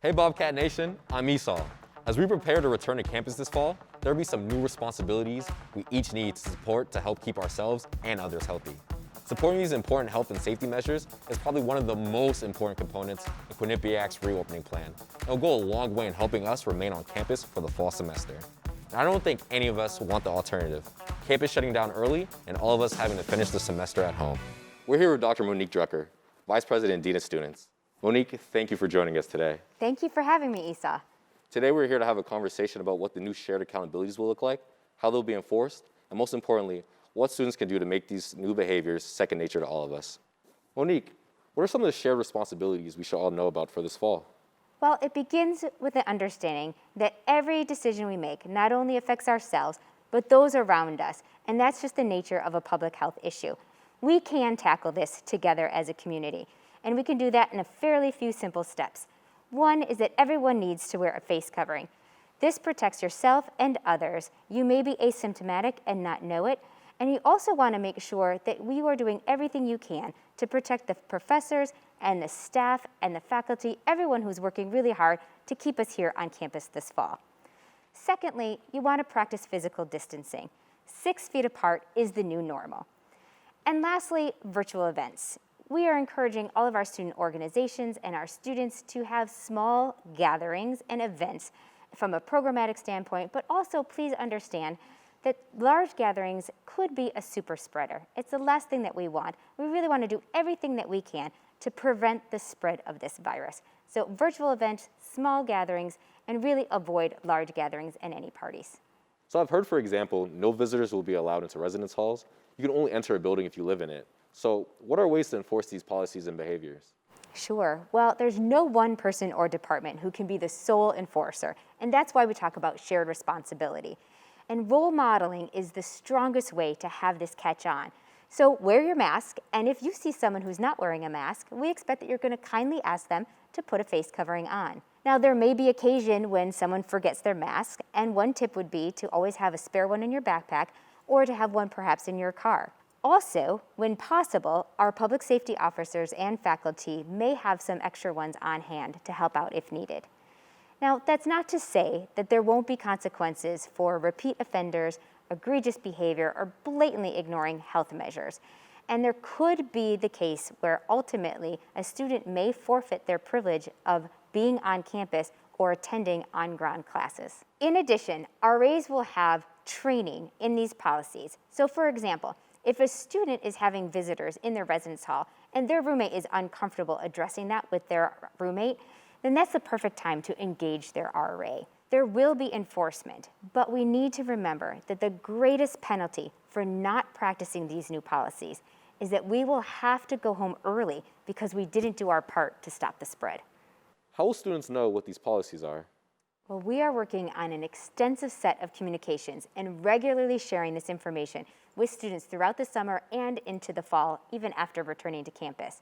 Hey Bobcat Nation, I'm Esau. As we prepare to return to campus this fall, there will be some new responsibilities we each need to support to help keep ourselves and others healthy. Supporting these important health and safety measures is probably one of the most important components of Quinnipiac's reopening plan. It'll go a long way in helping us remain on campus for the fall semester. And I don't think any of us want the alternative. Campus shutting down early and all of us having to finish the semester at home. We're here with Dr. Monique Drucker, Vice President and Dean of Students. Monique, thank you for joining us today. Thank you for having me, Esau. Today we're here to have a conversation about what the new shared accountabilities will look like, how they'll be enforced, and most importantly, what students can do to make these new behaviors second nature to all of us. Monique, what are some of the shared responsibilities we should all know about for this fall? Well, it begins with the understanding that every decision we make not only affects ourselves, but those around us, and that's just the nature of a public health issue. We can tackle this together as a community, and we can do that in a fairly few simple steps. One is that everyone needs to wear a face covering. This protects yourself and others. You may be asymptomatic and not know it, and you also want to make sure that you are doing everything you can to protect the professors and the staff and the faculty, everyone who's working really hard to keep us here on campus this fall. Secondly, you want to practice physical distancing. 6 feet apart is the new normal. And lastly, virtual events. We are encouraging all of our student organizations and our students to have small gatherings and events from a programmatic standpoint, but also please understand that large gatherings could be a super spreader. It's the last thing that we want. We really want to do everything that we can to prevent the spread of this virus. So virtual events, small gatherings, and really avoid large gatherings and any parties. So I've heard, for example, no visitors will be allowed into residence halls. You can only enter a building if you live in it. So what are ways to enforce these policies and behaviors? Sure. Well, there's no one person or department who can be the sole enforcer, and that's why we talk about shared responsibility. And role modeling is the strongest way to have this catch on. So wear your mask, and if you see someone who's not wearing a mask, we expect that you're going to kindly ask them to put a face covering on. Now, there may be occasion when someone forgets their mask, and one tip would be to always have a spare one in your backpack or to have one perhaps in your car. Also, when possible, our public safety officers and faculty may have some extra ones on hand to help out if needed. Now, that's not to say that there won't be consequences for repeat offenders, egregious behavior, or blatantly ignoring health measures. And there could be the case where ultimately a student may forfeit their privilege of being on campus or attending on-ground classes. In addition, RAs will have training in these policies. So for example, if a student is having visitors in their residence hall and their roommate is uncomfortable addressing that with their roommate, then that's the perfect time to engage their RA. There will be enforcement, but we need to remember that the greatest penalty for not practicing these new policies is that we will have to go home early because we didn't do our part to stop the spread. How will students know what these policies are? Well, we are working on an extensive set of communications and regularly sharing this information with students throughout the summer and into the fall, even after returning to campus.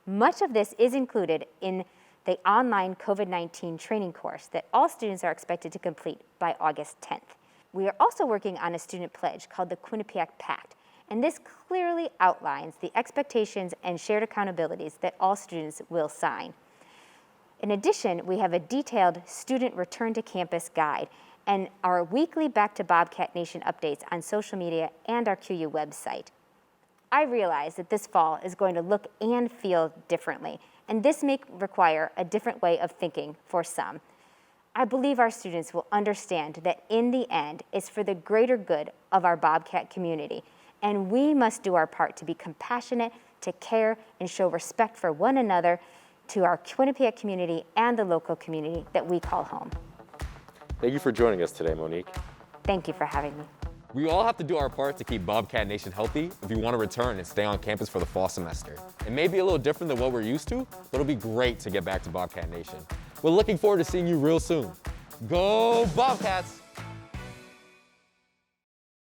Much of this is included in the online COVID-19 training course that all students are expected to complete by August 10th. We are also working on a student pledge called the Quinnipiac Pact, and this clearly outlines the expectations and shared accountabilities that all students will sign. In addition, we have a detailed student return to campus guide and our weekly Back to Bobcat Nation updates on social media and our QU website. I realize that this fall is going to look and feel differently, and this may require a different way of thinking for some. I believe our students will understand that in the end, it's for the greater good of our Bobcat community, and we must do our part to be compassionate, to care, and show respect for one another, to our Quinnipiac community and the local community that we call home. Thank you for joining us today, Monique. Thank you for having me. We all have to do our part to keep Bobcat Nation healthy if we want to return and stay on campus for the fall semester. It may be a little different than what we're used to, but it'll be great to get back to Bobcat Nation. We're looking forward to seeing you real soon. Go Bobcats!